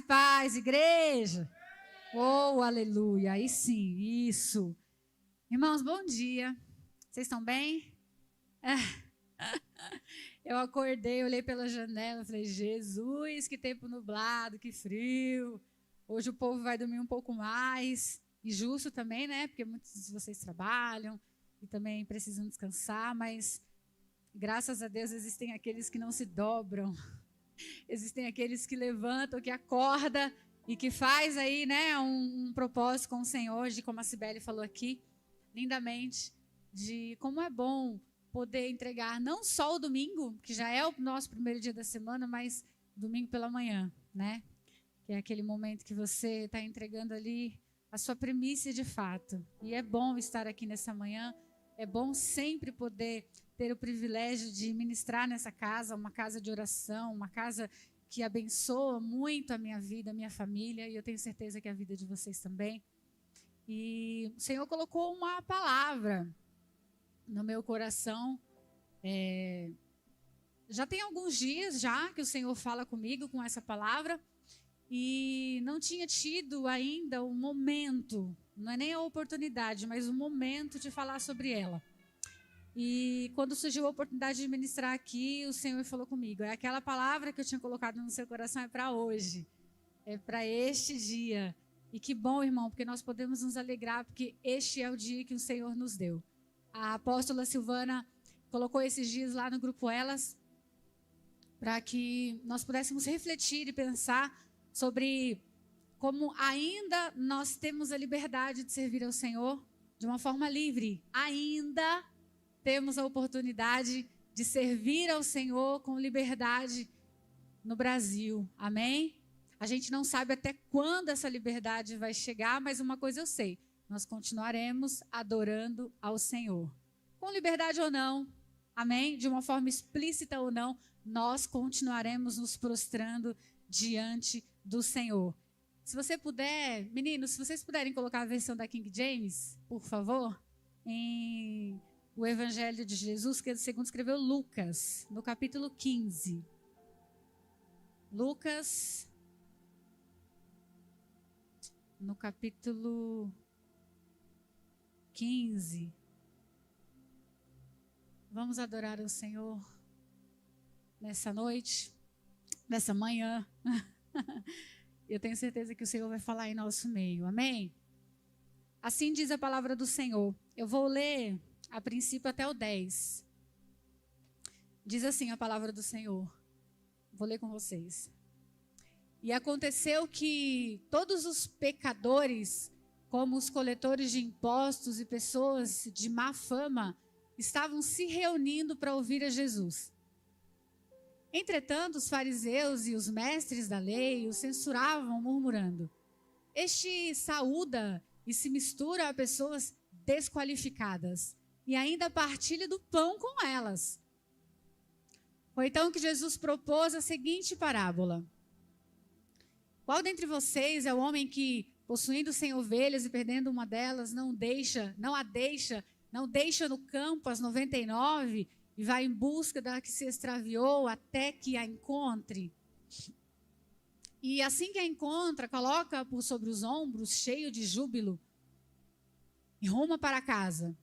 paz, igreja. Oh, aleluia. Aí sim, isso. Irmãos, bom dia. Vocês estão bem? Eu acordei, olhei pela janela, falei, Jesus, que tempo nublado, que frio. Hoje o povo vai dormir um pouco mais. E justo também, né? Porque muitos de vocês trabalham e também precisam descansar, mas graças a Deus existem aqueles que não se dobram. Existem aqueles que levantam, que acordam e que faz aí, né, um propósito com o Senhor, de como a Cibele falou aqui, lindamente, de como é bom poder entregar não só o domingo, que já é o nosso primeiro dia da semana, mas domingo pela manhã, né? Que é aquele momento que você está entregando ali a sua primícia de fato. E é bom estar aqui nessa manhã, é bom sempre poder ter o privilégio de ministrar nessa casa, uma casa de oração, uma casa que abençoa muito a minha vida, a minha família, e eu tenho certeza que a vida de vocês também. E o Senhor colocou uma palavra no meu coração. Já tem alguns dias já que o Senhor fala comigo com essa palavra, e não tinha tido ainda o momento, não é nem a oportunidade, mas o momento de falar sobre ela. E quando surgiu a oportunidade de ministrar aqui, o Senhor falou comigo. É aquela palavra que eu tinha colocado no seu coração, é para hoje. É para este dia. E que bom, irmão, porque nós podemos nos alegrar, porque este é o dia que o Senhor nos deu. A apóstola Silvana colocou esses dias lá no grupo Elas, para que nós pudéssemos refletir e pensar sobre como ainda nós temos a liberdade de servir ao Senhor de uma forma livre. Ainda temos a oportunidade de servir ao Senhor com liberdade no Brasil. Amém? A gente não sabe até quando essa liberdade vai chegar, mas uma coisa eu sei: nós continuaremos adorando ao Senhor. Com liberdade ou não, amém? De uma forma explícita ou não, nós continuaremos nos prostrando diante do Senhor. Se você puder, meninos, se vocês puderem colocar a versão da King James, por favor, em o Evangelho de Jesus, que segundo escreveu Lucas, no capítulo 15. Lucas, no capítulo 15. Vamos adorar o Senhor nessa noite, nessa manhã. Eu tenho certeza que o Senhor vai falar em nosso meio. Amém? Assim diz a palavra do Senhor. Eu vou ler a princípio até o 10. Diz assim a palavra do Senhor. Vou ler com vocês. E aconteceu que todos os pecadores, como os coletores de impostos e pessoas de má fama, estavam se reunindo para ouvir a Jesus. Entretanto, os fariseus e os mestres da lei o censuravam, murmurando: este saúda e se mistura a pessoas desqualificadas, e ainda partilha do pão com elas. Foi então que Jesus propôs a seguinte parábola: qual dentre vocês é o homem que, possuindo 100 ovelhas e perdendo uma delas, não deixa no campo as 99 e vai em busca da que se extraviou até que a encontre? E assim que a encontra, coloca-a por sobre os ombros, cheio de júbilo, e ruma para casa.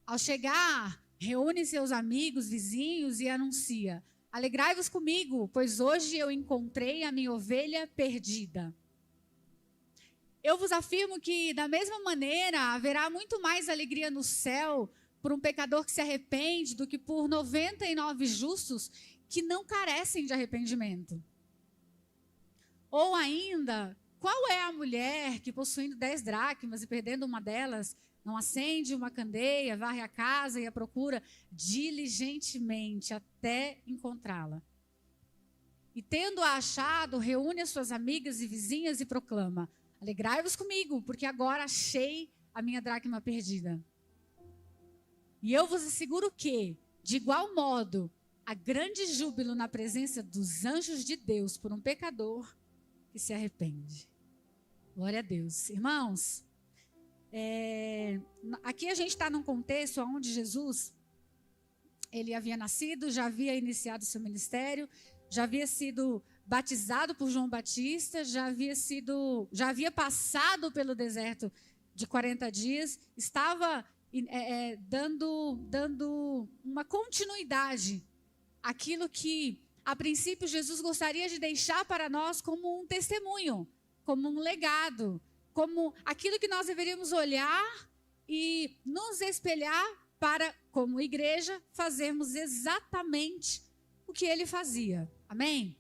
Ao chegar, reúne seus amigos, vizinhos e anuncia: alegrai-vos comigo, pois hoje eu encontrei a minha ovelha perdida. Eu vos afirmo que, da mesma maneira, haverá muito mais alegria no céu por um pecador que se arrepende do que por 99 justos que não carecem de arrependimento. Ou ainda, qual é a mulher que, possuindo 10 dracmas e perdendo uma delas, não acende uma candeia, varre a casa e a procura diligentemente até encontrá-la? E tendo-a achado, reúne as suas amigas e vizinhas e proclama: alegrai-vos comigo, porque agora achei a minha dracma perdida. E eu vos asseguro que, de igual modo, há grande júbilo na presença dos anjos de Deus por um pecador que se arrepende. Glória a Deus. Irmãos, aqui a gente está num contexto onde Jesus, ele havia nascido, já havia iniciado seu ministério, já havia sido batizado por João Batista, já havia passado pelo deserto de 40 dias, estava dando uma continuidade àquilo que, a princípio, Jesus gostaria de deixar para nós como um testemunho, como um legado, como aquilo que nós deveríamos olhar e nos espelhar para, como igreja, fazermos exatamente o que ele fazia. Amém?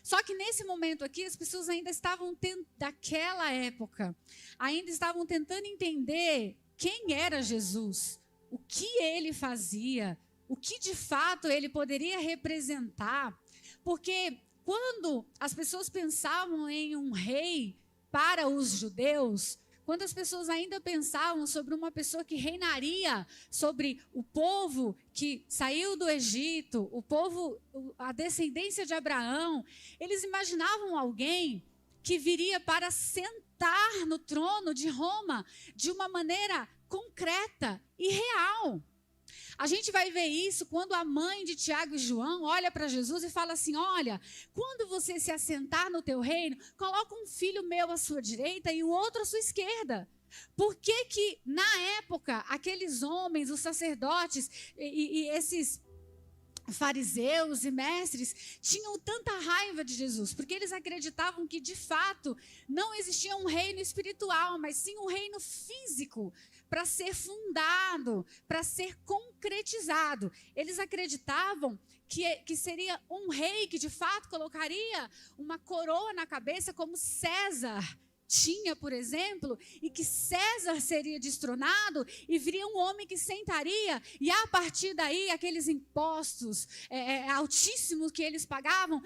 Só que nesse momento aqui, as pessoas ainda estavam, daquela época, ainda estavam tentando entender quem era Jesus, o que ele fazia, o que de fato ele poderia representar. Porque quando as pessoas pensavam em um rei para os judeus, quando as pessoas ainda pensavam sobre uma pessoa que reinaria sobre o povo que saiu do Egito, o povo, a descendência de Abraão, eles imaginavam alguém que viria para sentar no trono de Roma de uma maneira concreta e real. A gente vai ver isso quando a mãe de Tiago e João olha para Jesus e fala assim: olha, quando você se assentar no teu reino, coloca um filho meu à sua direita e o outro à sua esquerda. Por que que, na época, aqueles homens, os sacerdotes e esses fariseus e mestres tinham tanta raiva de Jesus? Porque eles acreditavam que, de fato, não existia um reino espiritual, mas sim um reino físico, para ser fundado, para ser concretizado. Eles acreditavam que seria um rei que de fato colocaria uma coroa na cabeça, como César tinha, por exemplo, e que César seria destronado e viria um homem que sentaria, e a partir daí aqueles impostos altíssimos que eles pagavam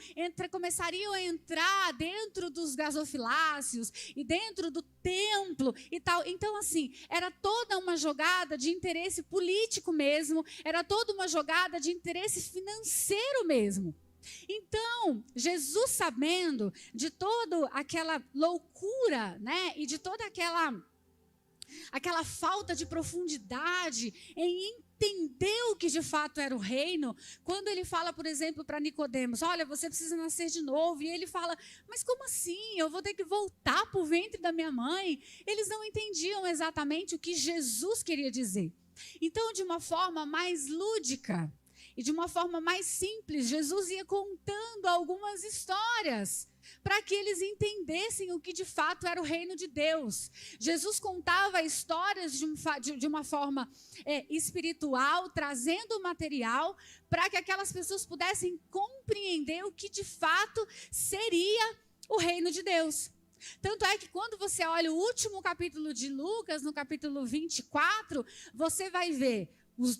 começariam a entrar dentro dos gasofilácios e dentro do templo e tal. Então, assim, era toda uma jogada de interesse político mesmo, era toda uma jogada de interesse financeiro mesmo. Então, Jesus, sabendo de toda aquela loucura, né, e de toda aquela falta de profundidade em entender o que de fato era o reino, quando ele fala, por exemplo, para Nicodemos: olha, você precisa nascer de novo, e ele fala: mas como assim? Eu vou ter que voltar para o ventre da minha mãe? Eles não entendiam exatamente o que Jesus queria dizer. Então, de uma forma mais lúdica e de uma forma mais simples, Jesus ia contando algumas histórias para que eles entendessem o que de fato era o reino de Deus. Jesus contava histórias de uma forma espiritual, trazendo material, para que aquelas pessoas pudessem compreender o que de fato seria o reino de Deus. Tanto é que quando você olha o último capítulo de Lucas, no capítulo 24, você vai ver os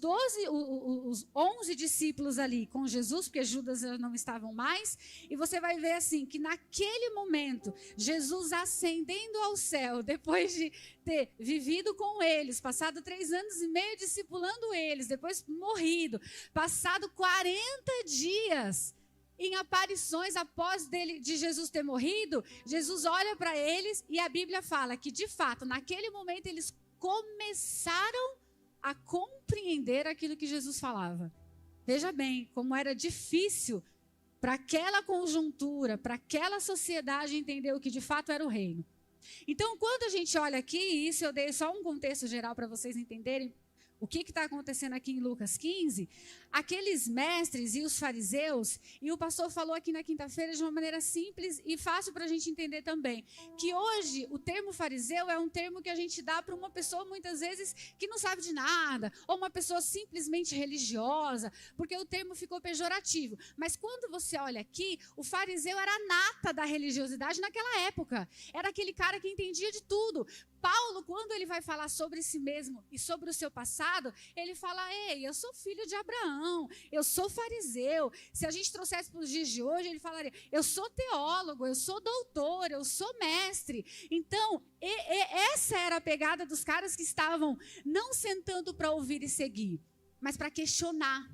11 discípulos ali com Jesus, porque Judas não estavam mais, e você vai ver assim, que naquele momento, Jesus ascendendo ao céu, depois de ter vivido com eles, passado 3 anos e meio discipulando eles, depois morrido, passado 40 dias em aparições após de Jesus ter morrido, Jesus olha para eles e a Bíblia fala que, de fato, naquele momento eles começaram a compreender aquilo que Jesus falava. Veja bem, como era difícil para aquela conjuntura, para aquela sociedade entender o que de fato era o reino. Então, quando a gente olha aqui, e isso eu dei só um contexto geral para vocês entenderem o que está acontecendo aqui em Lucas 15, aqueles mestres e os fariseus, e o pastor falou aqui na quinta-feira de uma maneira simples e fácil para a gente entender também, que hoje o termo fariseu é um termo que a gente dá para uma pessoa muitas vezes que não sabe de nada, ou uma pessoa simplesmente religiosa, porque o termo ficou pejorativo. Mas quando você olha aqui, o fariseu era a nata da religiosidade naquela época, era aquele cara que entendia de tudo. Paulo, quando ele vai falar sobre si mesmo e sobre o seu passado, ele fala: ei, eu sou filho de Abraão, eu sou fariseu. Se a gente trouxesse para os dias de hoje, ele falaria: eu sou teólogo, eu sou doutor, eu sou mestre. Então, essa era a pegada dos caras que estavam não sentando para ouvir e seguir, mas para questionar,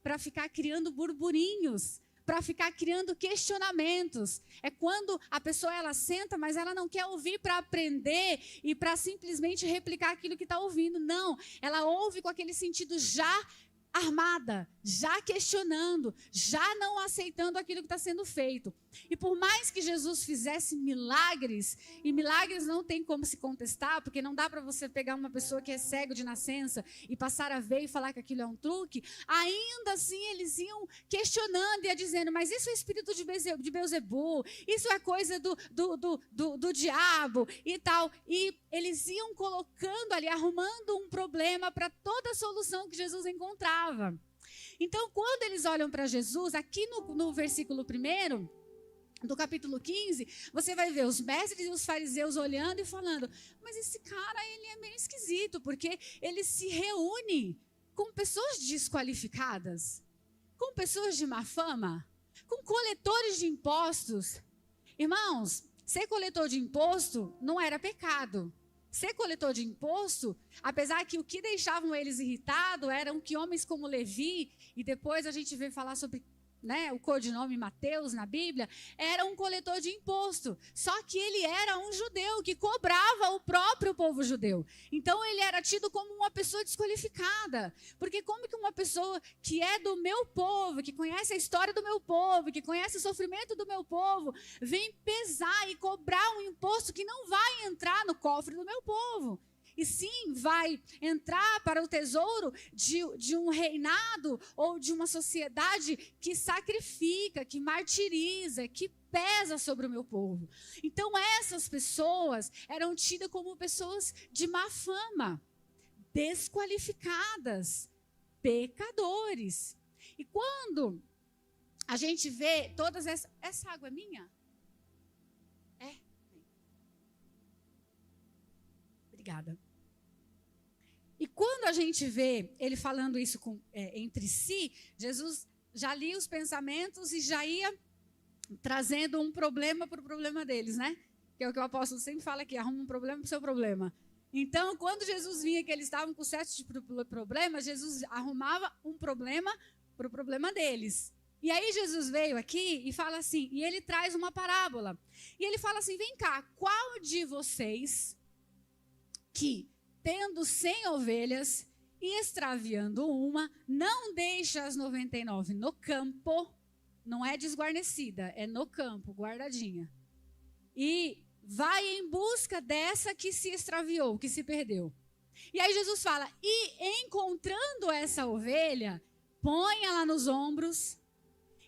para ficar criando burburinhos, para ficar criando questionamentos. É quando a pessoa ela senta, mas ela não quer ouvir para aprender e para simplesmente replicar aquilo que está ouvindo. Não, ela ouve com aquele sentido já armada, já questionando, já não aceitando aquilo que está sendo feito. E por mais que Jesus fizesse milagres, e milagres não tem como se contestar, porque não dá para você pegar uma pessoa que é cego de nascença e passar a ver e falar que aquilo é um truque, ainda assim eles iam questionando e ia dizendo, mas isso é espírito de Beelzebu, isso é coisa do diabo e tal. E eles iam colocando ali, arrumando um problema para toda a solução que Jesus encontrava. Então, quando eles olham para Jesus, aqui no versículo 1 do capítulo 15, você vai ver os mestres e os fariseus olhando e falando, mas esse cara, ele é meio esquisito, porque ele se reúne com pessoas desqualificadas, com pessoas de má fama, com coletores de impostos. Irmãos, ser coletor de imposto não era pecado. Ser coletor de imposto, apesar que o que deixavam eles irritados eram que homens como Levi, e depois a gente vê falar sobre, né, o codinome Mateus na Bíblia, era um coletor de imposto. Só que ele era um judeu que cobrava o próprio povo judeu. Então ele era tido como uma pessoa desqualificada. Porque como que uma pessoa que é do meu povo, que conhece a história do meu povo, que conhece o sofrimento do meu povo, vem pesar e cobrar um imposto que não vai entrar no cofre do meu povo? E sim, vai entrar para o tesouro de um reinado ou de uma sociedade que sacrifica, que martiriza, que pesa sobre o meu povo. Então essas pessoas eram tidas como pessoas de má fama, desqualificadas, pecadores. E quando a gente vê todas essas... Essa água é minha? Obrigada. E quando a gente vê ele falando isso entre si, Jesus já lia os pensamentos e já ia trazendo um problema para o problema deles, né? Que é o que o apóstolo sempre fala aqui, arruma um problema para o seu problema. Então, quando Jesus vinha que eles estavam com certos tipos de problemas, Jesus arrumava um problema para o problema deles. E aí Jesus veio aqui e fala assim, e ele traz uma parábola. E ele fala assim, vem cá, qual de vocês que, tendo 100 ovelhas e extraviando uma, não deixa as 99 no campo, não é desguarnecida, é no campo, guardadinha, e vai em busca dessa que se extraviou, que se perdeu. E aí Jesus fala, e encontrando essa ovelha, põe ela nos ombros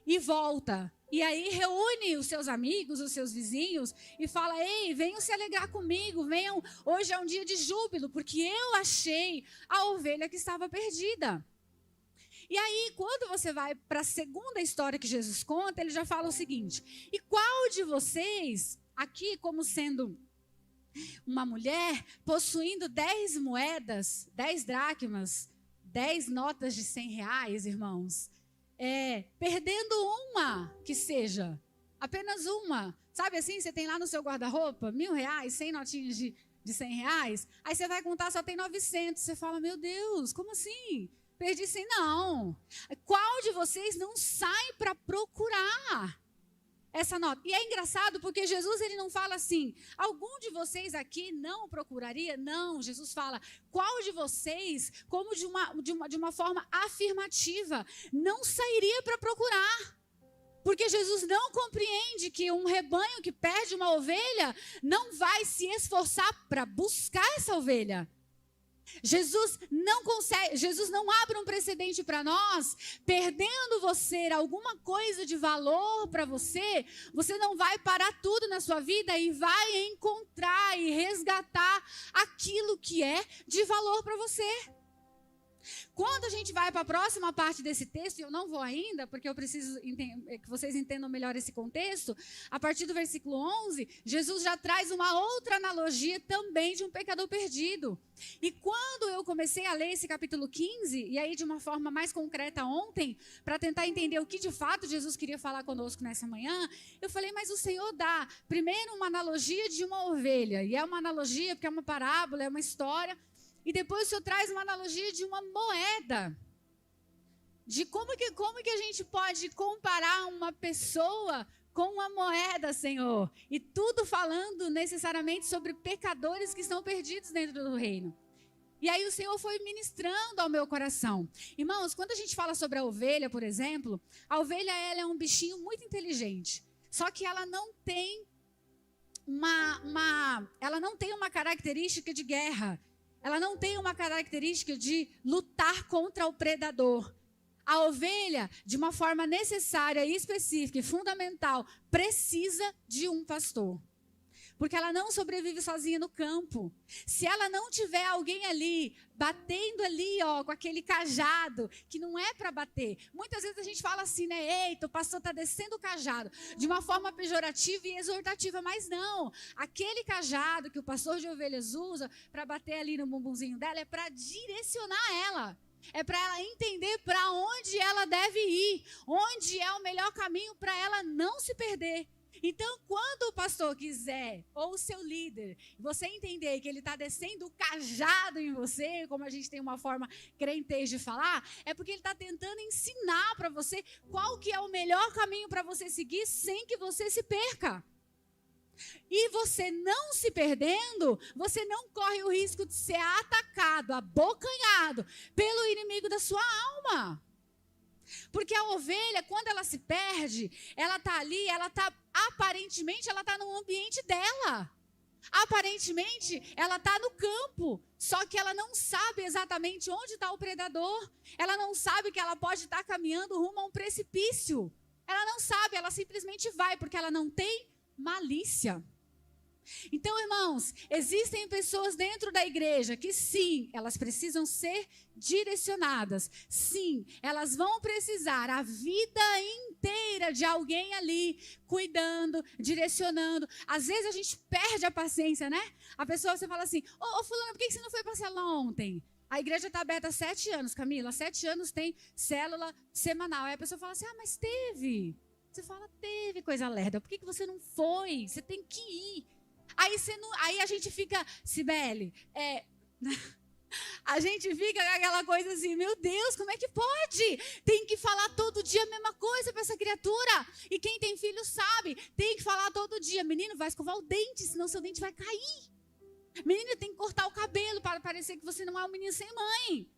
e volta. E aí reúne os seus amigos, os seus vizinhos e fala, ei, venham se alegrar comigo, venham, hoje é um dia de júbilo, porque eu achei a ovelha que estava perdida. E aí, quando você vai para a segunda história que Jesus conta, ele já fala o seguinte, e qual de vocês, aqui como sendo uma mulher, possuindo 10 moedas, 10 dracmas, 10 notas de 100 reais, irmãos, perdendo uma que seja, apenas uma, sabe assim, você tem lá no seu guarda-roupa, R$1.000, 100 notinhas de 100 reais, aí você vai contar, só tem 900, você fala, meu Deus, como assim? Perdi 100, não. Qual de vocês não sai para procurar essa nota? E é engraçado porque Jesus ele não fala assim, algum de vocês aqui não procuraria? Não, Jesus fala, qual de vocês, como de uma forma afirmativa, não sairia para procurar? Porque Jesus não compreende que um rebanho que perde uma ovelha não vai se esforçar para buscar essa ovelha. Jesus não abre um precedente para nós, perdendo você alguma coisa de valor para você, você não vai parar tudo na sua vida e vai encontrar e resgatar aquilo que é de valor para você. Quando a gente vai para a próxima parte desse texto, e eu não vou ainda, porque eu preciso que vocês entendam melhor esse contexto, a partir do versículo 11, Jesus já traz uma outra analogia também de um pecador perdido. E quando eu comecei a ler esse capítulo 15, e aí de uma forma mais concreta ontem, para tentar entender o que de fato Jesus queria falar conosco nessa manhã, eu falei, mas o Senhor dá primeiro uma analogia de uma ovelha, e é uma analogia porque é uma parábola, é uma história. E depois o Senhor traz uma analogia de uma moeda. De como que a gente pode comparar uma pessoa com uma moeda, Senhor. E tudo falando necessariamente sobre pecadores que estão perdidos dentro do reino. E aí o Senhor foi ministrando ao meu coração. Irmãos, quando a gente fala sobre a ovelha, por exemplo, a ovelha ela é um bichinho muito inteligente. Só que ela não tem ela não tem uma característica de guerra. Ela não tem uma característica de lutar contra o predador. A ovelha, de uma forma necessária, específica e fundamental, precisa de um pastor. Porque ela não sobrevive sozinha no campo. Se ela não tiver alguém ali, batendo ali, ó, com aquele cajado, que não é para bater. Muitas vezes a gente fala assim, né? Eita, o pastor está descendo o cajado. De uma forma pejorativa e exortativa, mas não. Aquele cajado que o pastor de ovelhas usa para bater ali no bumbumzinho dela é para direcionar ela. É para ela entender para onde ela deve ir. Onde é o melhor caminho para ela não se perder. Então, quando o pastor quiser, ou o seu líder, você entender que ele está descendo o cajado em você, como a gente tem uma forma crentez de falar, é porque ele está tentando ensinar para você qual que é o melhor caminho para você seguir sem que você se perca. E você não se perdendo, você não corre o risco de ser atacado, abocanhado pelo inimigo da sua alma. Porque a ovelha, quando ela se perde, ela está ali, aparentemente, ela está no ambiente dela. Aparentemente, ela está no campo, só que ela não sabe exatamente onde está o predador. Ela não sabe que ela pode estar caminhando rumo a um precipício. Ela não sabe, ela simplesmente vai, porque ela não tem malícia. Então, irmãos, existem pessoas dentro da igreja que sim, elas precisam ser direcionadas. Sim, elas vão precisar a vida inteira de alguém ali, cuidando, direcionando. Às vezes a gente perde a paciência, né? A pessoa, você fala assim, ô fulano, por que você não foi para a célula ontem? A igreja está aberta há 7 anos, Camila. 7 anos tem célula semanal. Aí a pessoa fala assim, mas teve. Você fala, teve, coisa lerda. Por que você não foi? Você tem que ir. Aí a gente fica, Cibele, a gente fica com aquela coisa assim, meu Deus, como é que pode? Tem que falar todo dia a mesma coisa para essa criatura. E quem tem filho sabe, tem que falar todo dia. Menino, vai escovar o dente, senão seu dente vai cair. Menino, tem que cortar o cabelo para parecer que você não é um menino sem mãe.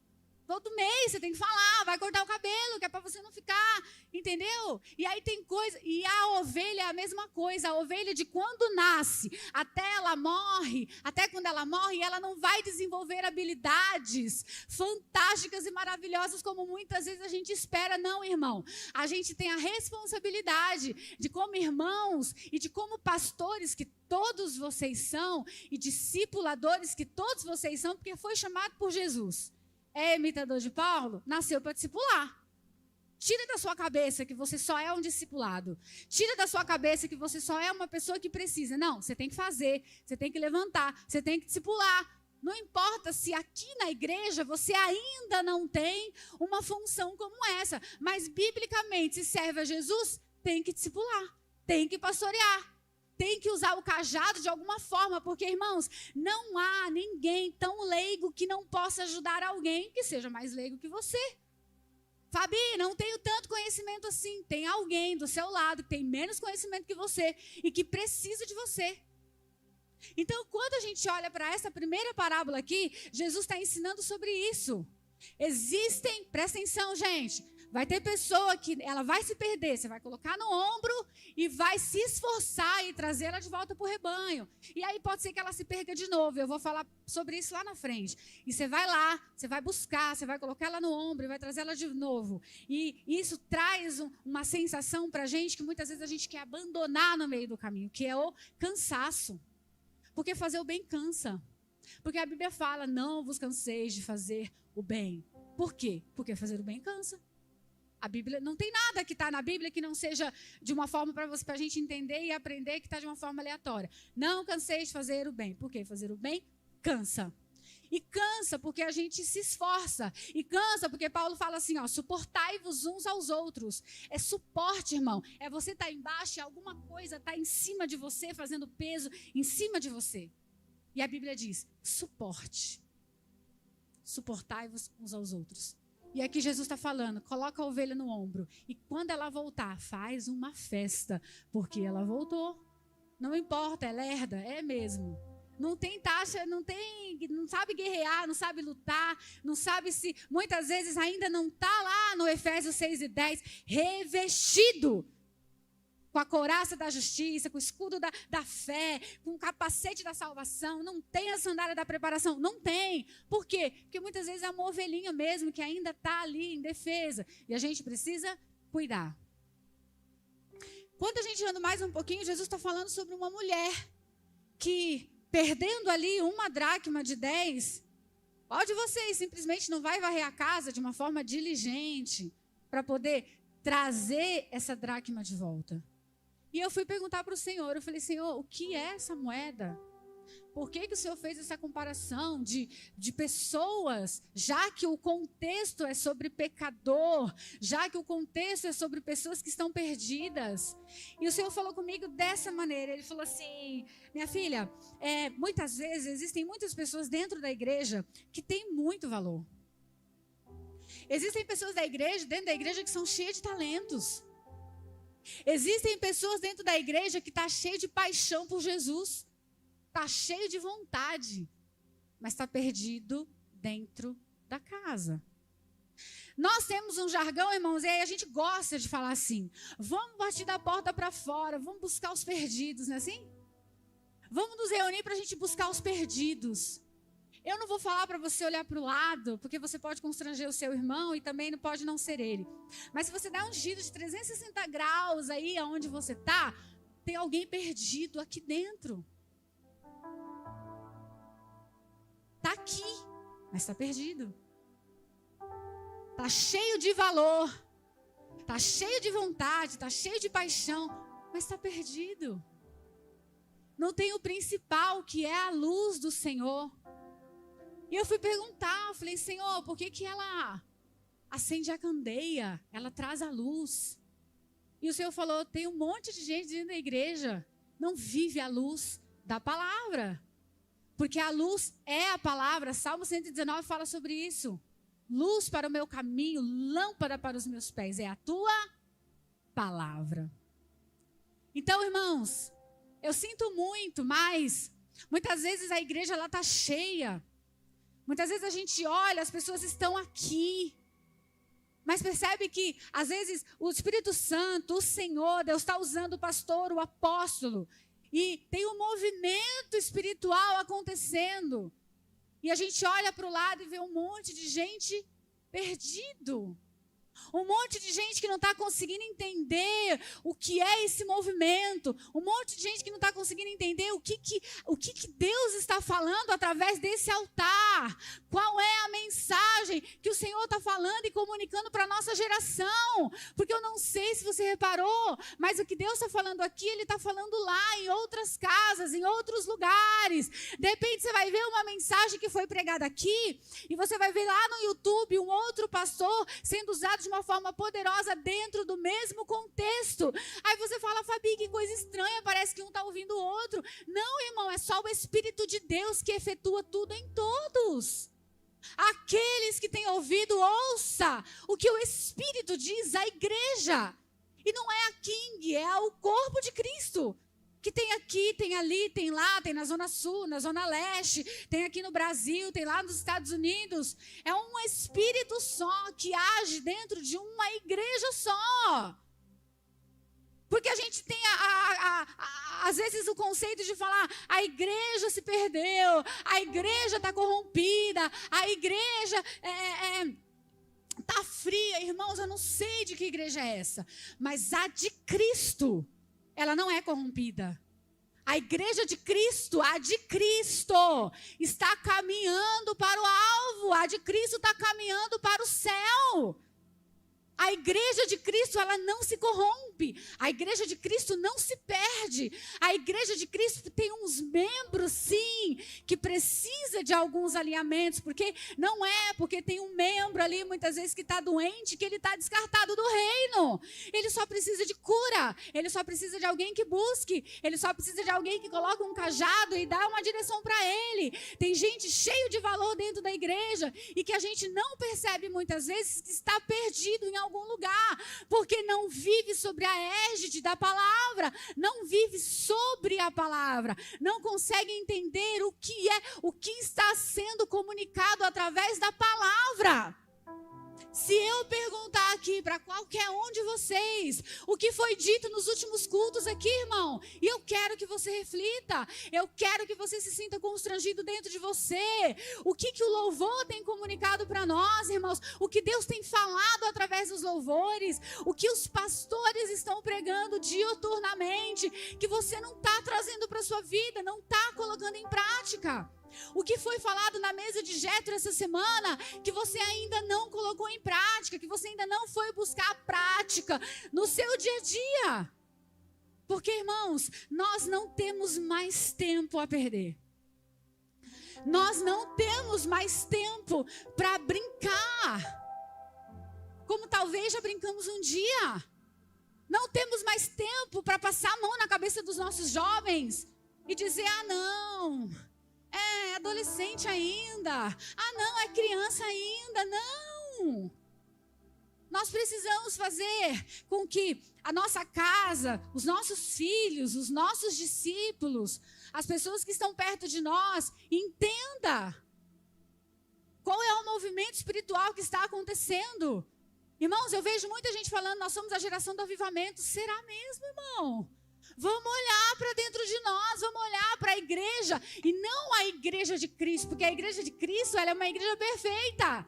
Todo mês você tem que falar, vai cortar o cabelo, que é para você não ficar, entendeu? E aí tem coisa, e a ovelha é a mesma coisa, a ovelha de quando nasce até ela morre, até quando ela morre, ela não vai desenvolver habilidades fantásticas e maravilhosas como muitas vezes a gente espera, não, irmão. A gente tem a responsabilidade de como irmãos e de como pastores que todos vocês são e discipuladores que todos vocês são, porque foi chamado por Jesus. É imitador de Paulo? Nasceu para discipular. Tira da sua cabeça que você só é um discipulado. Tira da sua cabeça que você só é uma pessoa que precisa. Não, você tem que fazer, você tem que levantar, você tem que discipular. Não importa se aqui na igreja você ainda não tem uma função como essa, mas biblicamente, se serve a Jesus, tem que discipular, tem que pastorear. Tem que usar o cajado de alguma forma, porque, irmãos, não há ninguém tão leigo que não possa ajudar alguém que seja mais leigo que você. Fabi, não tenho tanto conhecimento assim. Tem alguém do seu lado que tem menos conhecimento que você e que precisa de você. Então, quando a gente olha para essa primeira parábola aqui, Jesus está ensinando sobre isso. Presta atenção, gente. Vai ter pessoa que ela vai se perder, você vai colocar no ombro e vai se esforçar e trazê-la de volta para o rebanho. E aí pode ser que ela se perca de novo, eu vou falar sobre isso lá na frente. E você vai lá, você vai buscar, você vai colocar ela no ombro e vai trazê-la de novo. E isso traz uma sensação para a gente que muitas vezes a gente quer abandonar no meio do caminho, que é o cansaço. Porque fazer o bem cansa. Porque a Bíblia fala, não vos canseis de fazer o bem. Por quê? Porque fazer o bem cansa. A Bíblia, não tem nada que está na Bíblia que não seja de uma forma para a gente entender e aprender que está de uma forma aleatória. Não canseis de fazer o bem. Por quê? Fazer o bem cansa. E cansa porque a gente se esforça. E cansa porque Paulo fala assim, suportai-vos uns aos outros. É suporte, irmão. É você estar embaixo e alguma coisa está em cima de você, fazendo peso em cima de você. E a Bíblia diz, suporte. Suportai-vos uns aos outros. E aqui Jesus está falando, coloca a ovelha no ombro. E quando ela voltar, faz uma festa. Porque ela voltou. Não importa, é lerda, é mesmo. não tem taxa, não sabe guerrear, não sabe lutar, não sabe se, muitas vezes ainda não está lá no Efésios 6:10, revestido com a couraça da justiça, com o escudo da fé, com o capacete da salvação, não tem a sandália da preparação, não tem. Por quê? Porque muitas vezes é uma ovelhinha mesmo que ainda está ali em defesa e a gente precisa cuidar. Quando a gente anda mais um pouquinho, Jesus está falando sobre uma mulher que, perdendo ali uma dracma de 10, qual de vocês simplesmente não vai varrer a casa de uma forma diligente para poder trazer essa dracma de volta? E eu fui perguntar para o Senhor, eu falei, Senhor, o que é essa moeda? Por que o Senhor fez essa comparação de pessoas, já que o contexto é sobre pecador, já que o contexto é sobre pessoas que estão perdidas? E o Senhor falou comigo dessa maneira, Ele falou assim, minha filha, muitas vezes existem muitas pessoas dentro da igreja que têm muito valor. Existem pessoas dentro da igreja que são cheias de talentos. Existem pessoas dentro da igreja que estão cheias de paixão por Jesus. Está cheio de vontade, mas está perdido dentro da casa. Nós temos um jargão, irmãos, e aí a gente gosta de falar assim, vamos partir da porta para fora, vamos buscar os perdidos, não é assim? Vamos nos reunir para a gente buscar os perdidos. Eu não vou falar para você olhar para o lado, porque você pode constranger o seu irmão e também não pode não ser ele. Mas se você dá um giro de 360 graus aí aonde você está, tem alguém perdido aqui dentro. Está aqui, mas está perdido. Está cheio de valor, está cheio de vontade, está cheio de paixão, mas está perdido. Não tem o principal, que é a luz do Senhor. E eu fui perguntar, eu falei, Senhor, por que ela acende a candeia, ela traz a luz? E o Senhor falou, tem um monte de gente dentro da igreja, não vive a luz da palavra. Porque a luz é a palavra, Salmo 119 fala sobre isso. Luz para o meu caminho, lâmpada para os meus pés, é a tua palavra. Então, irmãos, eu sinto muito, mas muitas vezes a igreja está cheia. Muitas vezes a gente olha, as pessoas estão aqui. Mas percebe que, às vezes, o Espírito Santo, o Senhor, Deus está usando o pastor, o apóstolo. E tem um movimento espiritual acontecendo. E a gente olha para o lado e vê um monte de gente perdido. Um monte de gente que não está conseguindo entender o que é esse movimento. Um monte de gente que não está conseguindo entender o que Deus está falando através desse altar. Qual é a mensagem que o Senhor está falando e comunicando para a nossa geração. Porque eu não sei se você reparou, mas o que Deus está falando aqui, Ele está falando lá em outras casas, em outros lugares. De repente você vai ver uma mensagem que foi pregada aqui e você vai ver lá no YouTube um outro pastor sendo usado de uma forma poderosa dentro do mesmo contexto. Aí você fala, Fabi, que coisa estranha, parece que um está ouvindo o outro. Não, irmão, é só o Espírito de Deus que efetua tudo em todos. Aqueles que têm ouvido, ouça o que o Espírito diz à igreja. E não é a King, é o corpo de Cristo. Que tem aqui, tem ali, tem lá, tem na Zona Sul, na Zona Leste, tem aqui no Brasil, tem lá nos Estados Unidos. É um Espírito só que age dentro de uma igreja só. Porque a gente tem, às vezes, o conceito de falar, a igreja se perdeu, a igreja está corrompida, a igreja está fria. Irmãos, eu não sei de que igreja é essa, mas a de Cristo, ela não é corrompida. A igreja de Cristo, a de Cristo, está caminhando para o alvo. A de Cristo está caminhando para o céu. A igreja de Cristo, ela não se corrompe. A igreja de Cristo não se perde. A igreja de Cristo tem uns membros, sim, que precisa de alguns alinhamentos. Porque não é porque tem um membro ali, muitas vezes, que está doente, que ele está descartado do reino. Ele só precisa de cura. Ele só precisa de alguém que busque. Ele só precisa de alguém que coloque um cajado e dá uma direção para ele. Tem gente cheio de valor dentro da igreja e que a gente não percebe muitas vezes que está perdido em algum lugar, porque não vive sobre a égide da palavra, não vive sobre a palavra, não consegue entender o que está sendo comunicado através da palavra. Se eu perguntar aqui para qualquer um de vocês o que foi dito nos últimos cultos aqui, irmão, e eu quero que você reflita, eu quero que você se sinta constrangido dentro de você, o que o louvor tem comunicado para nós, irmãos, o que Deus tem falado através dos louvores, o que os pastores estão pregando diuturnamente, que você não está trazendo para a sua vida, não está colocando em prática. O que foi falado na mesa de Jétro essa semana, que você ainda não colocou em prática, que você ainda não foi buscar a prática no seu dia a dia. Porque, irmãos, nós não temos mais tempo a perder. Nós não temos mais tempo para brincar, como talvez já brincamos um dia. Não temos mais tempo para passar a mão na cabeça dos nossos jovens e dizer, não... é adolescente ainda. Não, é criança ainda. Não. Nós precisamos fazer com que a nossa casa, os nossos filhos, os nossos discípulos, as pessoas que estão perto de nós, entendam qual é o movimento espiritual que está acontecendo. Irmãos, eu vejo muita gente falando, nós somos a geração do avivamento. Será mesmo, irmão? Vamos olhar para dentro de nós, vamos olhar para a igreja, e não a igreja de Cristo, porque a igreja de Cristo, ela é uma igreja perfeita,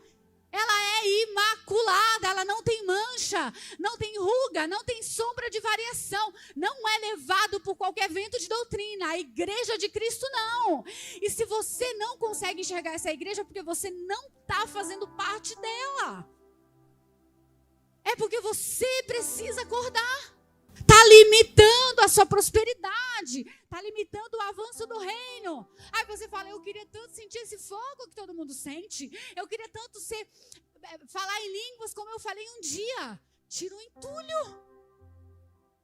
ela é imaculada, ela não tem mancha, não tem ruga, não tem sombra de variação, não é levado por qualquer vento de doutrina, a igreja de Cristo não. E se você não consegue enxergar essa igreja, é porque você não está fazendo parte dela, é porque você precisa acordar. Está limitando a sua prosperidade, está limitando o avanço do reino. Aí você fala, eu queria tanto sentir esse fogo que todo mundo sente, eu queria tanto falar em línguas como eu falei um dia. Tira o entulho,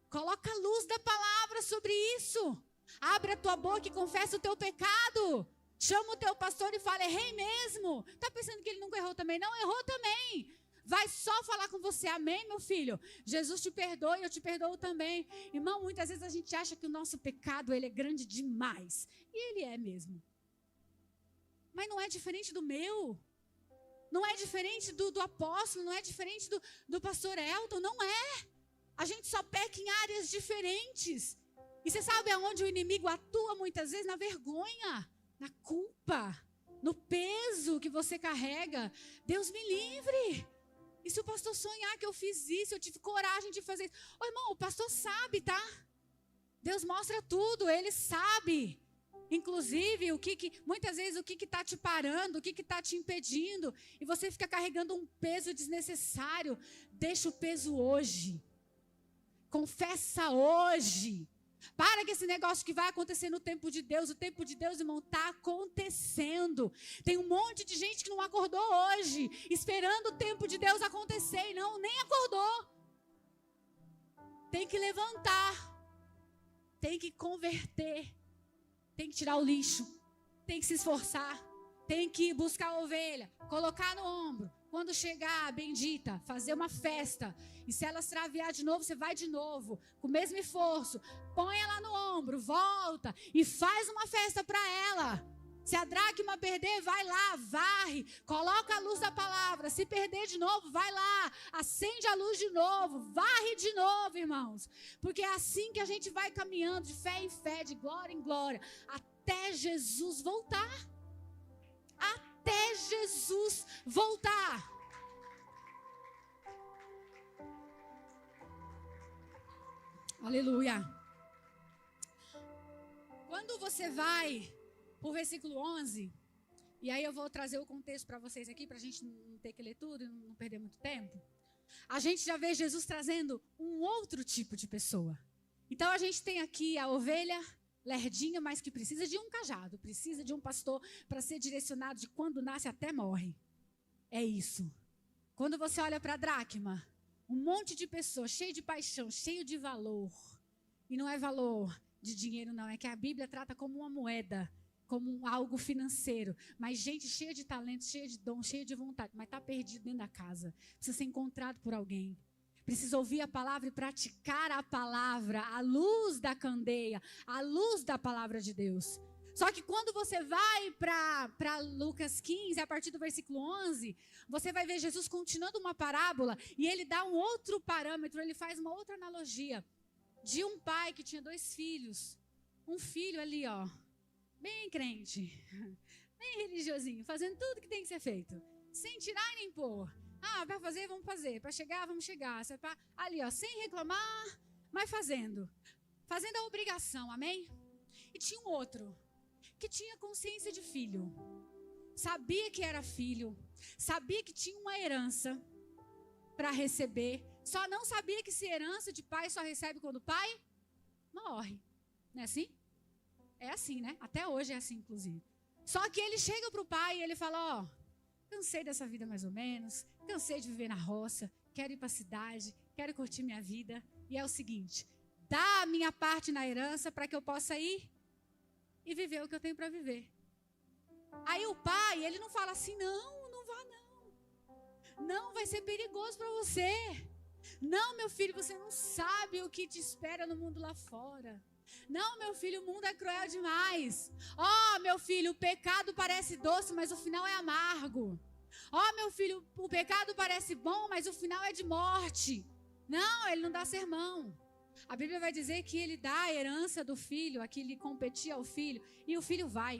coloca a luz da palavra sobre isso, abre a tua boca e confessa o teu pecado, chama o teu pastor e fala, errei mesmo. Está pensando que ele nunca errou também? Não, errou também. Vai só falar com você, amém, meu filho? Jesus te perdoa e eu te perdoo também. Irmão, muitas vezes a gente acha que o nosso pecado, ele é grande demais. E ele é mesmo. Mas não é diferente do meu. Não é diferente do apóstolo, não é diferente do pastor Elton, não é. A gente só peca em áreas diferentes. E você sabe aonde o inimigo atua muitas vezes? Na vergonha, na culpa, no peso que você carrega. Deus me livre. E se o pastor sonhar que eu fiz isso, eu tive coragem de fazer isso. Ô, irmão, o pastor sabe, tá? Deus mostra tudo, ele sabe. Inclusive, muitas vezes o que está te parando, o que está te impedindo. E você fica carregando um peso desnecessário. Deixa o peso hoje. Confessa hoje. Para que esse negócio que vai acontecer no tempo de Deus, o tempo de Deus, irmão, está acontecendo. Tem um monte de gente que não acordou hoje, esperando o tempo de Deus acontecer e nem acordou. Tem que levantar, tem que converter, tem que tirar o lixo, tem que se esforçar, tem que buscar a ovelha, colocar no ombro. Quando chegar a bendita, fazer uma festa. E se ela extraviar de novo, você vai de novo, com o mesmo esforço. Põe ela no ombro, volta e faz uma festa para ela. Se a dracma perder, vai lá, varre, coloca a luz da palavra. Se perder de novo, vai lá, acende a luz de novo, varre de novo, irmãos. Porque é assim que a gente vai caminhando de fé em fé, de glória em glória, até Jesus voltar. Até Jesus voltar. Aleluia. Quando você vai para o versículo 11, e aí eu vou trazer o contexto para vocês aqui, para a gente não ter que ler tudo e não perder muito tempo. A gente já vê Jesus trazendo um outro tipo de pessoa. Então a gente tem aqui a ovelha lerdinha, mas que precisa de um cajado, precisa de um pastor para ser direcionado de quando nasce até morre. É isso. Quando você olha para a dracma, um monte de pessoas, cheio de paixão, cheio de valor. E não é valor de dinheiro não, é que a Bíblia trata como uma moeda, como algo financeiro, mas gente cheia de talento, cheia de dom, cheia de vontade, mas está perdido dentro da casa. Precisa ser encontrado por alguém. Precisa ouvir a palavra e praticar a palavra, à luz da candeia, à luz da palavra de Deus. Só que quando você vai para Lucas 15, a partir do versículo 11, você vai ver Jesus continuando uma parábola e ele dá um outro parâmetro, ele faz uma outra analogia de um pai que tinha 2 filhos. Um filho ali, ó, bem crente, bem religiosinho, fazendo tudo que tem que ser feito, sem tirar nem pôr. Para fazer, vamos fazer. Para chegar, vamos chegar. Ali, ó, sem reclamar, mas fazendo. Fazendo a obrigação, amém? E tinha um outro que tinha consciência de filho. Sabia que era filho. Sabia que tinha uma herança para receber. Só não sabia que se herança de pai só recebe quando o pai morre. Não é assim? É assim, né? Até hoje é assim, inclusive. Só que ele chega para o pai e ele fala, ó, cansei dessa vida mais ou menos, cansei de viver na roça, quero ir para a cidade, quero curtir minha vida. E é o seguinte, dá a minha parte na herança para que eu possa ir e viver o que eu tenho para viver. Aí o pai, ele não fala assim, não vá não. Não, vai ser perigoso para você. Não, meu filho, você não sabe o que te espera no mundo lá fora. Não, meu filho, o mundo é cruel demais. Meu filho, o pecado parece doce, mas o final é amargo. Meu filho, o pecado parece bom, mas o final é de morte. Não, ele não dá sermão. A Bíblia vai dizer que ele dá a herança do filho, a que lhe competia ao filho, e o filho vai.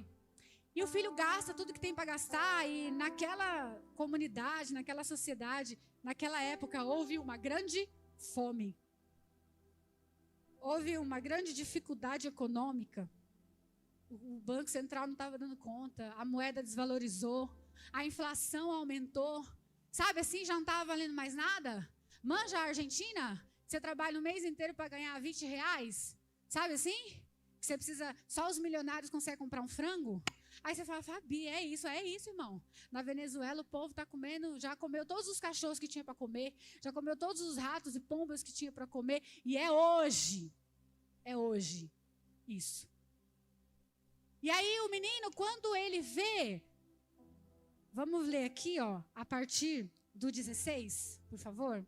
E o filho gasta tudo que tem para gastar, e naquela comunidade, naquela sociedade, naquela época, houve uma grande fome. Houve uma grande dificuldade econômica. O Banco Central não estava dando conta, a moeda desvalorizou, a inflação aumentou. Sabe assim, já não estava valendo mais nada? Manja a Argentina? Você trabalha o mês inteiro para ganhar R$20? Sabe assim? Que você precisa, só os milionários conseguem comprar um frango? Aí você fala, Fabi, é isso, irmão. Na Venezuela o povo está comendo, já comeu todos os cachorros que tinha para comer, já comeu todos os ratos e pombas que tinha para comer, e é hoje isso. E aí o menino, quando ele vê, vamos ler aqui, ó, a partir do 16, por favor.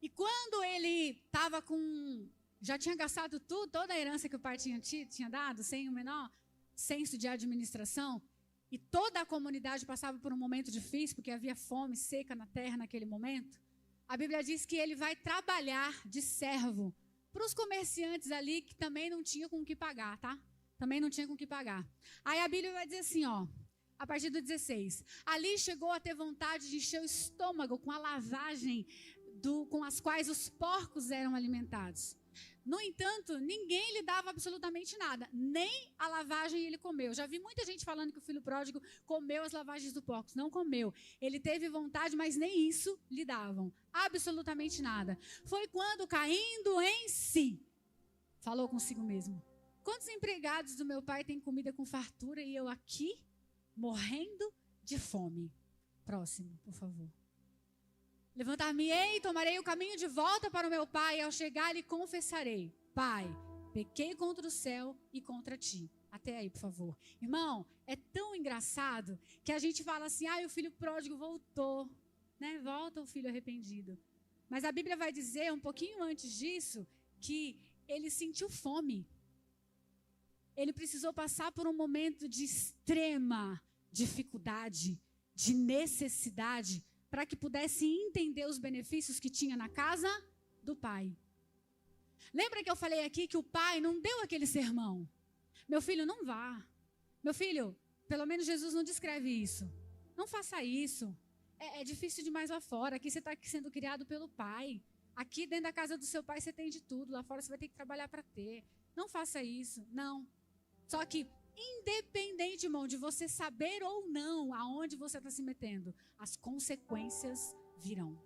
E quando ele estava já tinha gastado tudo, toda a herança que o pai tinha dado, sem o menor senso de administração, e toda a comunidade passava por um momento difícil, porque havia fome, seca na terra naquele momento, a Bíblia diz que ele vai trabalhar de servo para os comerciantes ali que também não tinham com o que pagar, tá? Também não tinha com o que pagar. Aí a Bíblia vai dizer assim, ó, a partir do 16. Ali chegou a ter vontade de encher o estômago com a lavagem com as quais os porcos eram alimentados. No entanto, ninguém lhe dava absolutamente nada, nem a lavagem ele comeu. Já vi muita gente falando que o filho pródigo comeu as lavagens do porcos. Não comeu. Ele teve vontade, mas nem isso lhe davam. Absolutamente nada. Foi quando, caindo em si, falou consigo mesmo. Quantos empregados do meu pai têm comida com fartura e eu aqui morrendo de fome? Próximo, por favor. Levantar-me-ei, tomarei o caminho de volta para o meu pai, e ao chegar lhe confessarei: Pai, pequei contra o céu e contra ti. Até aí, por favor. Irmão, é tão engraçado que a gente fala assim, o filho pródigo voltou, né? Volta o filho arrependido. Mas a Bíblia vai dizer, um pouquinho antes disso, que ele sentiu fome. Ele precisou passar por um momento de extrema dificuldade, de necessidade, para que pudesse entender os benefícios que tinha na casa do pai. Lembra que eu falei aqui que o pai não deu aquele sermão? Meu filho, não vá. Meu filho, pelo menos Jesus não descreve isso. Não faça isso. É difícil demais lá fora. Aqui você está sendo criado pelo pai. Aqui dentro da casa do seu pai você tem de tudo. Lá fora você vai ter que trabalhar para ter. Não faça isso. Não. Só que independente, irmão, de você saber ou não aonde você está se metendo, as consequências virão.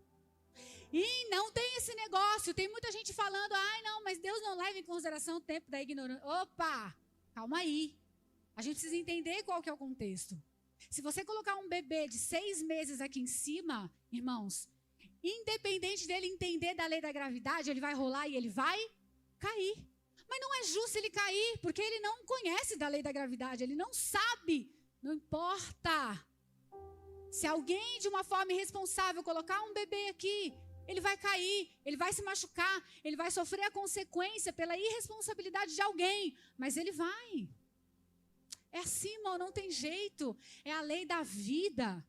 E não tem esse negócio. Tem muita gente falando, não, mas Deus não leva em consideração o tempo da ignorância. Opa, calma aí. A gente precisa entender qual que é o contexto. Se você colocar um bebê de 6 meses aqui em cima, irmãos, independente dele entender da lei da gravidade, ele vai rolar e ele vai cair. Mas não é justo ele cair, porque ele não conhece da lei da gravidade, ele não sabe, não importa. Se alguém de uma forma irresponsável colocar um bebê aqui, ele vai cair, ele vai se machucar, ele vai sofrer a consequência pela irresponsabilidade de alguém, mas ele vai. É assim, irmão, não tem jeito, é a lei da vida,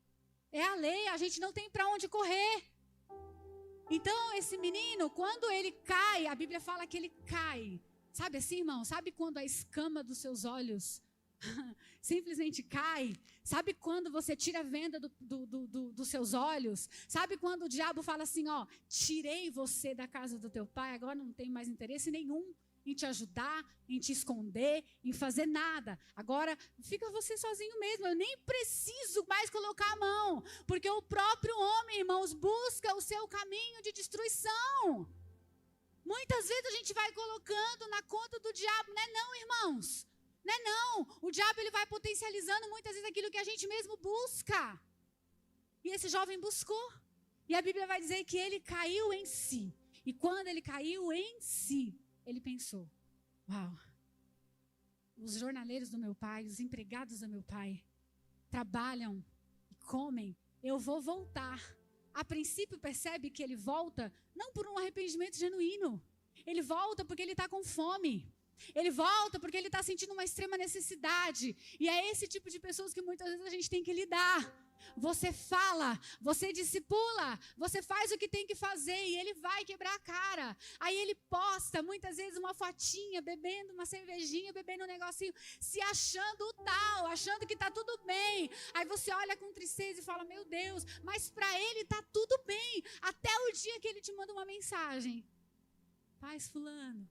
é a lei, a gente não tem para onde correr. Então, esse menino, quando ele cai, a Bíblia fala que ele cai. Sabe assim, irmão? Sabe quando a escama dos seus olhos simplesmente cai? Sabe quando você tira a venda dos seus olhos? Sabe quando o diabo fala assim, ó, tirei você da casa do teu pai, agora não tem mais interesse nenhum em te ajudar, em te esconder, em fazer nada. Agora, fica você sozinho mesmo. Eu nem preciso mais colocar a mão, porque o próprio homem, irmãos, busca o seu caminho de destruição. Muitas vezes a gente vai colocando na conta do diabo, não é não, irmãos? Não é não. O diabo ele vai potencializando muitas vezes aquilo que a gente mesmo busca. E esse jovem buscou. E a Bíblia vai dizer que ele caiu em si. E quando ele caiu em si, ele pensou, uau, os jornaleiros do meu pai, os empregados do meu pai, trabalham e comem, eu vou voltar. A princípio percebe que ele volta não por um arrependimento genuíno. Ele volta porque ele está com fome. Ele volta porque ele está sentindo uma extrema necessidade. E é esse tipo de pessoas que muitas vezes a gente tem que lidar. Você fala, você discipula, você faz o que tem que fazer e ele vai quebrar a cara. Aí ele posta muitas vezes uma fotinha, bebendo uma cervejinha, bebendo um negocinho, se achando o tal, achando que está tudo bem. Aí você olha com tristeza e fala, meu Deus, mas para ele está tudo bem. Até o dia que ele te manda uma mensagem. Paz fulano.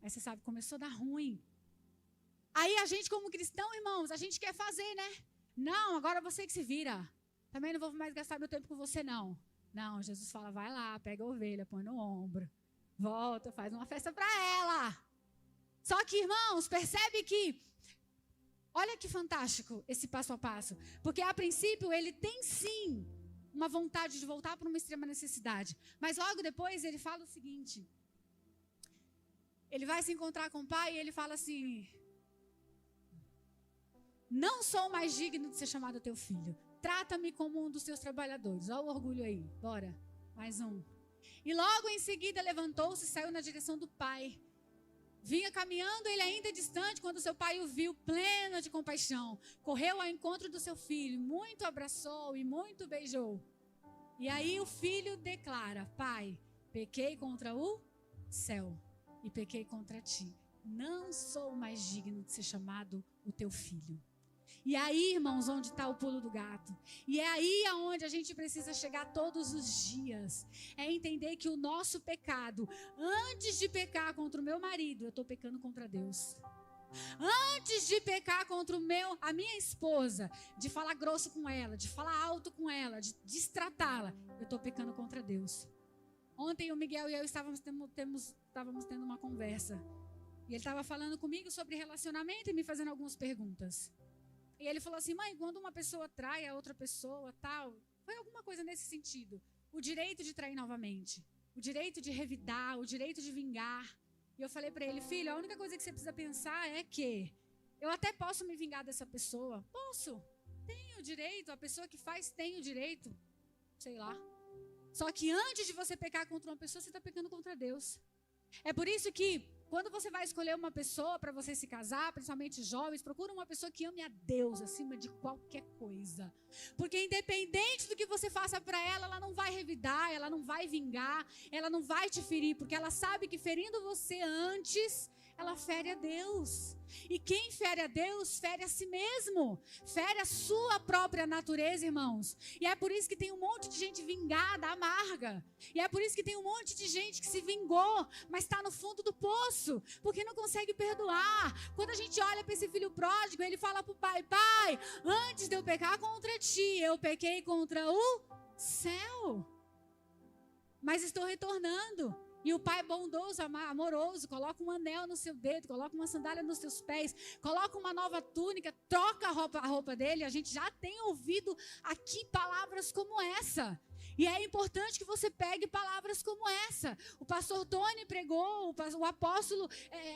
Aí você sabe, começou a dar ruim. Aí a gente como cristão, irmãos, a gente quer fazer, né? Não, agora você que se vira. Também não vou mais gastar meu tempo com você, não. Não, Jesus fala, vai lá, pega a ovelha, põe no ombro. Volta, faz uma festa para ela. Só que, irmãos, percebe que... Olha que fantástico esse passo a passo. Porque, a princípio, ele tem sim uma vontade de voltar para uma extrema necessidade. Mas logo depois ele fala o seguinte. Ele vai se encontrar com o pai e ele fala assim... Não sou mais digno de ser chamado teu filho. Trata-me como um dos teus trabalhadores. Olha o orgulho aí. Bora. Mais um. E logo em seguida levantou-se e saiu na direção do pai. Vinha caminhando, ele ainda distante, quando seu pai o viu pleno de compaixão. Correu ao encontro do seu filho, muito abraçou e muito beijou. E aí o filho declara, pai, pequei contra o céu e pequei contra ti. Não sou mais digno de ser chamado o teu filho. E aí, irmãos, onde está o pulo do gato? E é aí aonde a gente precisa chegar todos os dias. É entender que o nosso pecado, antes de pecar contra o meu marido, eu estou pecando contra Deus. Antes de pecar contra a minha esposa, de falar grosso com ela, de falar alto com ela, de destratá-la, eu estou pecando contra Deus. Ontem o Miguel e eu estávamos tendo uma conversa. E ele estava falando comigo sobre relacionamento e me fazendo algumas perguntas. E ele falou assim, mãe, quando uma pessoa trai a outra pessoa, tal, foi alguma coisa nesse sentido. O direito de trair novamente, o direito de revidar, o direito de vingar. E eu falei para ele, filho, a única coisa que você precisa pensar é que eu até posso me vingar dessa pessoa. Posso, tenho o direito, a pessoa que faz tem o direito, sei lá. Só que antes de você pecar contra uma pessoa, você está pecando contra Deus. É por isso que quando você vai escolher uma pessoa para você se casar, principalmente jovens, procura uma pessoa que ame a Deus acima de qualquer coisa. Porque independente do que você faça para ela, ela não vai revidar, ela não vai vingar, ela não vai te ferir, porque ela sabe que ferindo você antes, ela fere a Deus. E quem fere a Deus, fere a si mesmo. Fere a sua própria natureza, irmãos. E é por isso que tem um monte de gente vingada, amarga. E é por isso que tem um monte de gente que se vingou, mas está no fundo do poço, porque não consegue perdoar. Quando a gente olha para esse filho pródigo, ele fala para o pai, pai, antes de eu pecar contra ti, eu pequei contra o céu. Mas estou retornando. E o pai bondoso, amoroso, coloca um anel no seu dedo, coloca uma sandália nos seus pés, coloca uma nova túnica, troca a roupa dele. A gente já tem ouvido aqui palavras como essa. E é importante que você pegue palavras como essa. O pastor Tony pregou, o apóstolo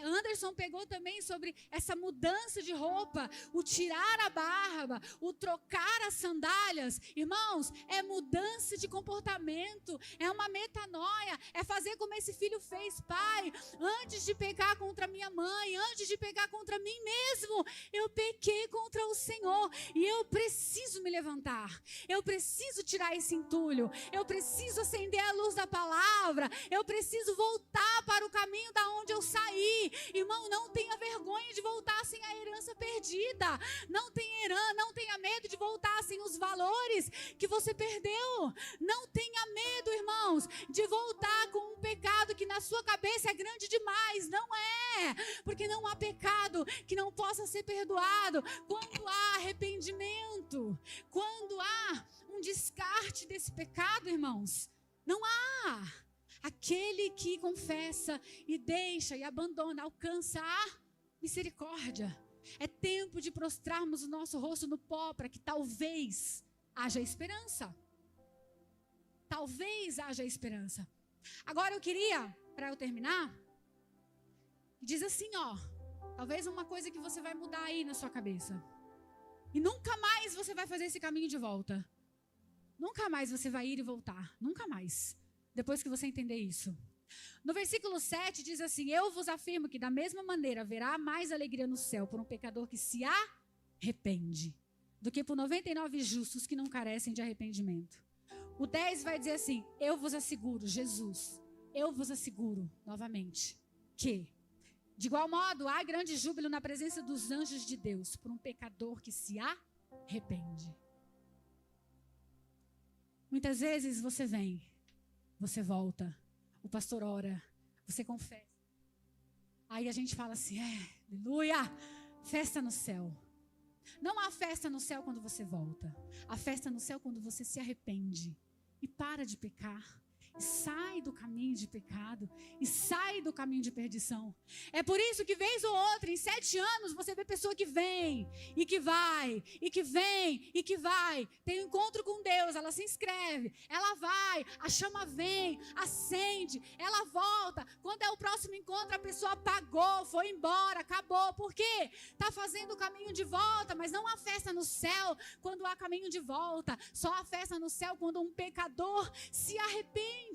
Anderson pegou também sobre essa mudança de roupa, o tirar a barba, o trocar as sandálias. Irmãos, é mudança de comportamento, é uma metanoia, é fazer como esse filho fez. Pai, antes de pecar contra minha mãe, antes de pecar contra mim mesmo, eu pequei contra o Senhor e eu preciso me levantar, eu preciso tirar esse entulho, eu preciso acender a luz da palavra, eu preciso voltar para o caminho da onde eu saí. Irmão, não tenha vergonha de voltar sem a herança perdida, não tenha medo de voltar sem os valores que você perdeu, não tenha medo, irmãos, de voltar com um pecado que na sua cabeça é grande demais. Não é, porque não há pecado que não possa ser perdoado quando há arrependimento, quando há um descarte desse pecado, irmãos. Não há. Aquele que confessa e deixa e abandona alcança a misericórdia. É tempo de prostrarmos o nosso rosto no pó para que talvez haja esperança. Talvez haja esperança. Agora eu queria, para eu terminar, diz assim, ó, talvez uma coisa que você vai mudar aí na sua cabeça. E nunca mais você vai fazer esse caminho de volta. Nunca mais você vai ir e voltar. Nunca mais. Depois que você entender isso. No versículo 7 diz assim: eu vos afirmo que da mesma maneira haverá mais alegria no céu por um pecador que se arrepende, do que por 99 justos que não carecem de arrependimento. O 10 vai dizer assim: eu vos asseguro, Jesus, eu vos asseguro, novamente, que de igual modo há grande júbilo na presença dos anjos de Deus por um pecador que se arrepende. Muitas vezes você vem, você volta, o pastor ora, você confessa. Aí a gente fala assim, aleluia, festa no céu. Não há festa no céu quando você volta. Há festa no céu quando você se arrepende e para de pecar. E sai do caminho de pecado, e sai do caminho de perdição. É por isso que vez ou outra, em 7 anos, você vê pessoa que vem, e que vai, e que vem, e que vai. Tem um encontro com Deus, ela se inscreve, ela vai, a chama vem, acende, ela volta. Quando é o próximo encontro, a pessoa apagou, foi embora, acabou. Por quê? Está fazendo o caminho de volta, mas não há festa no céu quando há caminho de volta. Só há festa no céu quando um pecador se arrepende.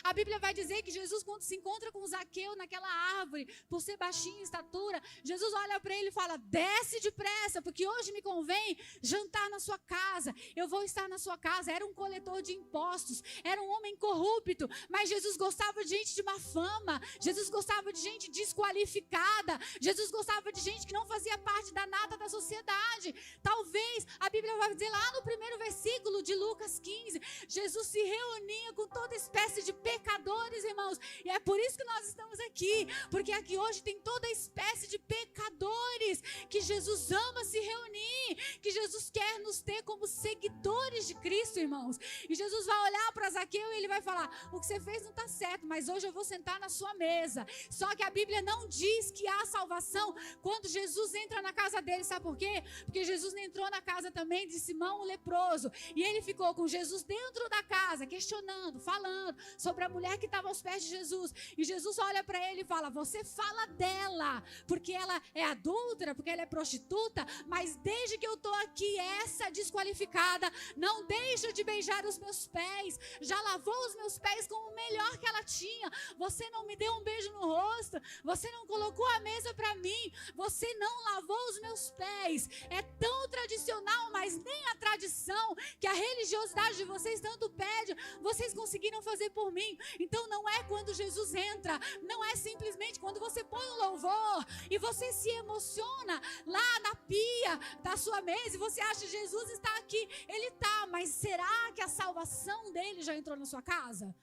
A Bíblia vai dizer que Jesus, quando se encontra com Zaqueu naquela árvore, por ser baixinho em estatura, Jesus olha para ele e fala: desce depressa, porque hoje me convém jantar na sua casa. Eu vou estar na sua casa. Era um coletor de impostos, era um homem corrupto, mas Jesus gostava de gente de má fama, Jesus gostava de gente desqualificada, Jesus gostava de gente que não fazia parte da nata da sociedade. Talvez, a Bíblia vai dizer lá no primeiro versículo de Lucas 15, Jesus se reunia com toda espécie de pecadores, irmãos, e é por isso que nós estamos aqui, porque aqui hoje tem toda espécie de pecadores que Jesus ama se reunir, que Jesus quer nos ter como seguidores de Cristo, irmãos. E Jesus vai olhar para Zaqueu e ele vai falar: o que você fez não está certo, mas hoje eu vou sentar na sua mesa. Só que a Bíblia não diz que há salvação quando Jesus entra na casa dele. Sabe por quê? Porque Jesus entrou na casa também de Simão o leproso, e ele ficou com Jesus dentro da casa, questionando, falando sobre a mulher que estava aos pés de Jesus. E Jesus olha para ele e fala: você fala dela porque ela é adúltera, porque ela é prostituta, mas desde que eu estou aqui, essa desqualificada não deixa de beijar os meus pés, já lavou os meus pés com o melhor que ela tinha. Você não me deu um beijo no rosto, você não colocou a mesa para mim, você não lavou os meus pés. É tão tradicional, mas nem a tradição que a religiosidade de vocês tanto pede, vocês conseguiram fazer por mim. Então não é quando Jesus entra, não é simplesmente quando você põe um louvor e você se emociona lá na pia da sua mesa e você acha que Jesus está aqui. Ele está, mas será que a salvação dele já entrou na sua casa?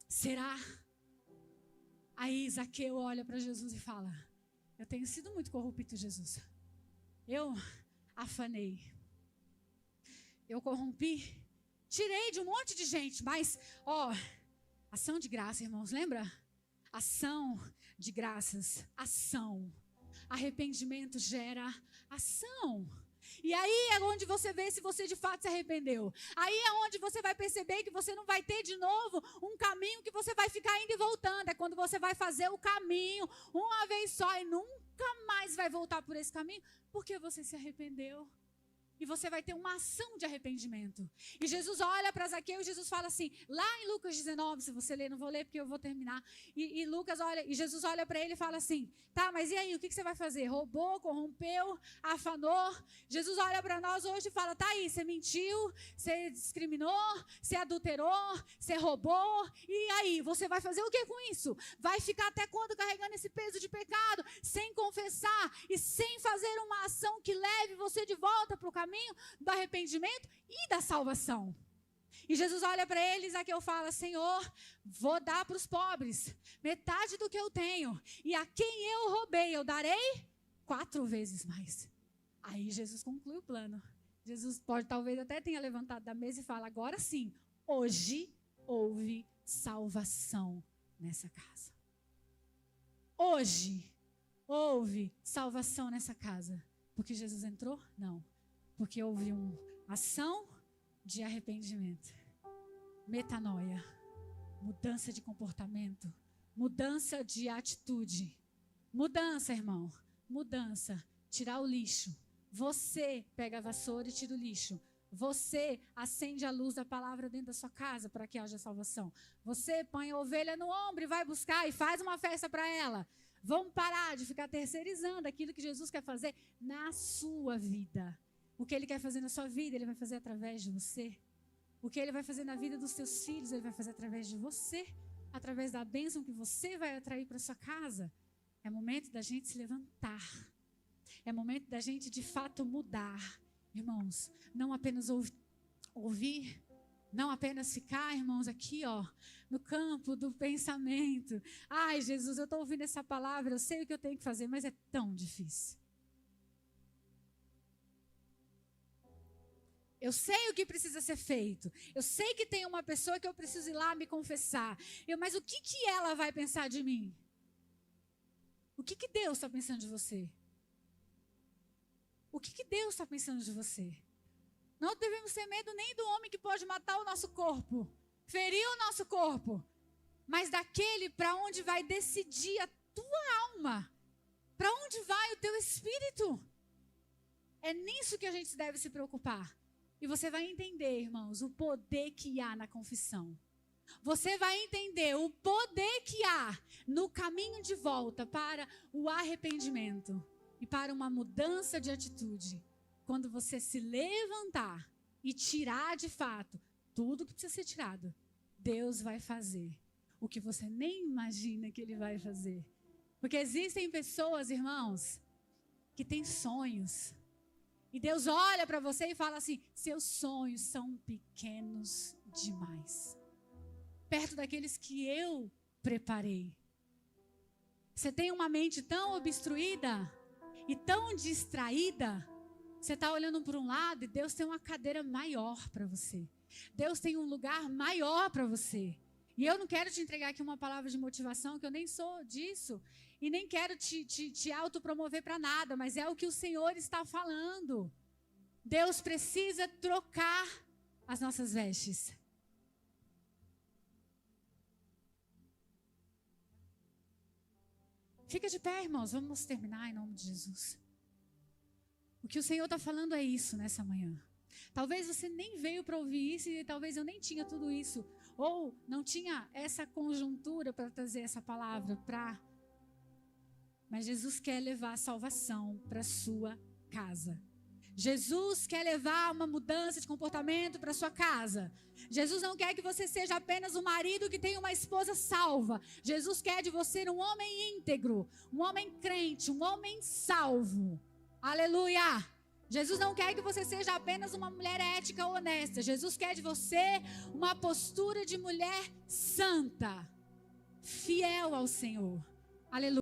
Será? Aí Zaqueu olha para Jesus e fala: eu tenho sido muito corrupto, Jesus. Eu afanei, eu corrompi, tirei de um monte de gente, mas, ação de graça, irmãos, lembra? Ação de graças, ação. Arrependimento gera ação. E aí é onde você vê se você de fato se arrependeu. Aí é onde você vai perceber que você não vai ter de novo um caminho que você vai ficar indo e voltando. É quando você vai fazer o caminho uma vez só e nunca mais vai voltar por esse caminho, porque você se arrependeu. E você vai ter uma ação de arrependimento. E Jesus olha para Zaqueu e Jesus fala assim, lá em Lucas 19, se você ler, não vou ler porque eu vou terminar. E Jesus olha para ele e fala assim, tá, mas e aí, o que você vai fazer? Roubou, corrompeu, afanou? Jesus olha para nós hoje e fala, tá aí, você mentiu, você discriminou, você adulterou, você roubou. E aí, você vai fazer o que com isso? Vai ficar até quando carregando esse peso de pecado, sem confessar e sem fazer uma ação que leve você de volta para o caminho do arrependimento e da salvação. E Jesus olha para eles, aqui eu falo, Senhor, vou dar para os pobres metade do que eu tenho, e a quem eu roubei eu darei 4 vezes mais. Aí Jesus conclui o plano. Jesus pode talvez até tenha levantado da mesa e fala, agora sim, hoje houve salvação nessa casa. Hoje houve salvação nessa casa. Porque Jesus entrou? Não. Porque houve uma ação de arrependimento, metanoia, mudança de comportamento, mudança de atitude. Mudança, irmão, mudança. Tirar o lixo. Você pega a vassoura e tira o lixo. Você acende a luz da palavra dentro da sua casa para que haja salvação. Você põe a ovelha no ombro e vai buscar e faz uma festa para ela. Vamos parar de ficar terceirizando aquilo que Jesus quer fazer na sua vida. O que Ele quer fazer na sua vida, Ele vai fazer através de você. O que Ele vai fazer na vida dos seus filhos, Ele vai fazer através de você. Através da bênção que você vai atrair para sua casa. É momento da gente se levantar. É momento da gente de fato mudar. Irmãos, não apenas ouvir, não apenas ficar, irmãos, aqui ó, no campo do pensamento. Ai Jesus, eu estou ouvindo essa palavra, eu sei o que eu tenho que fazer, mas é tão difícil. Eu sei o que precisa ser feito. Eu sei que tem uma pessoa que eu preciso ir lá me confessar. Mas o que ela vai pensar de mim? O que Deus está pensando de você? O que Deus está pensando de você? Não devemos ter medo nem do homem que pode matar o nosso corpo, ferir o nosso corpo, mas daquele para onde vai decidir a tua alma, para onde vai o teu espírito. É nisso que a gente deve se preocupar. E você vai entender, irmãos, o poder que há na confissão. Você vai entender o poder que há no caminho de volta para o arrependimento e para uma mudança de atitude. Quando você se levantar e tirar de fato tudo que precisa ser tirado, Deus vai fazer o que você nem imagina que Ele vai fazer. Porque existem pessoas, irmãos, que têm sonhos. E Deus olha para você e fala assim, seus sonhos são pequenos demais. Perto daqueles que eu preparei. Você tem uma mente tão obstruída e tão distraída. Você está olhando para um lado e Deus tem uma cadeira maior para você. Deus tem um lugar maior para você. E eu não quero te entregar aqui uma palavra de motivação, que eu nem sou disso. E nem quero te autopromover para nada, mas é o que o Senhor está falando. Deus precisa trocar as nossas vestes. Fica de pé, irmãos, vamos terminar em nome de Jesus. O que o Senhor está falando é isso nessa manhã. Talvez você nem veio para ouvir isso e talvez eu nem tinha tudo isso. Ou não tinha essa conjuntura para trazer essa palavra para... Mas Jesus quer levar a salvação para a sua casa. Jesus quer levar uma mudança de comportamento para a sua casa. Jesus não quer que você seja apenas um marido que tem uma esposa salva. Jesus quer de você um homem íntegro, um homem crente, um homem salvo. Aleluia! Jesus não quer que você seja apenas uma mulher ética ou honesta. Jesus quer de você uma postura de mulher santa, fiel ao Senhor. Aleluia!